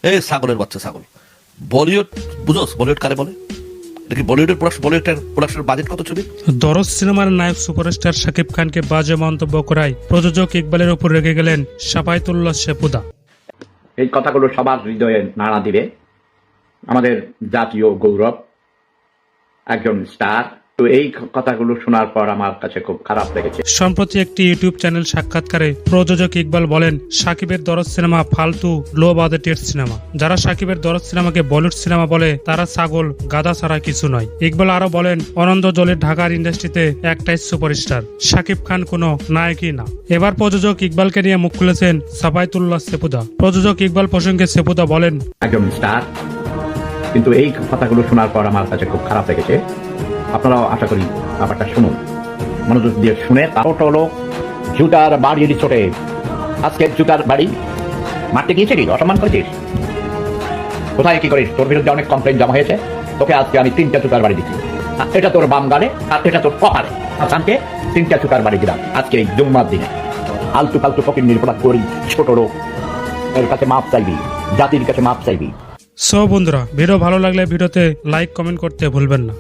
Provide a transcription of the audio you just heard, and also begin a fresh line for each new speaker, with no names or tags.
এই ছাগলের বাচ্চা ছাগল, বলিউড বুঝোস? বলিউড কারে বলে? এটা কি বলিউডের প্রোডাকশন বাজেট কত ছবি?
দরজ সিনেমার নায়ক সুপারস্টার শাকিব খানকে বাজে মন্তব্য করায় প্রযোজক ইকবালের উপর রেগে গেলেন সাফায়েতুল্লাহ সেপুদা।
এই কথাগুলো সবার হৃদয়ে নাড়া দিবে। আমাদের জাতীয় গৌরব, একজন স্টার। তো এই কথাগুলো শোনার পর আমার কাছে খুব খারাপ লেগেছে।
সম্প্রতি একটি ইউটিউব চ্যানেল সাক্ষাৎকারে প্রযোজক ইকবাল বলেন, শাকিবের দরজ সিনেমা ফালতু লো বাজেটের সিনেমা। যারা শাকিবের দরজ সিনেমাকে বলিউড সিনেমা বলে তারা ছাগল গাধা ছাড়া কিছু নয়। ইকবাল আরো বলেন, অনন্ত জলির ঢাকার ইন্ডাস্ট্রিতে একটাই সুপারস্টার, শাকিব খান কোনো নায়কই না। এবার প্রযোজক ইকবালকে নিয়ে মুখ খুলেছেন সাফায়েতুল্লাহ সেপুদা। প্রযোজক ইকবাল প্রসঙ্গে সেপুদা বলেন,
একজন স্টার, কিন্তু এই কথাগুলো শোনার পর আমার কাছে খুব খারাপ লেগেছে। আপনারাও আশা করি ব্যাপারটা শুনুন, মনোযোগ দিয়ে শুনে। তারপর হলো জুতার বাড়ি ছোটে, আজকে জুতার বাড়ি মারতে গিয়েছিলি, অসম্মান করেছিস, কোথায় কি করিস? তোর বিরুদ্ধে অনেক কমপ্লেন জমা হয়েছে, তোকে আজকে আমি 3টা জুতার বাড়ি দিচ্ছি। এটা তোর বাম গালে আর এটা তোর কপালে। আসামকে 3টা জুতার বাড়ি দিলাম আজকে এই জুম্মার দিনে। আলতু ফালতু ফকির নির্ভর করি, ছোট লোক, এর কাছে মাপ চাইবি, জাতির কাছে মাপ চাইবি।
সো বন্ধুরা, ভিডিও ভালো লাগলে ভিডিওতে লাইক কমেন্ট করতে ভুলবেন না।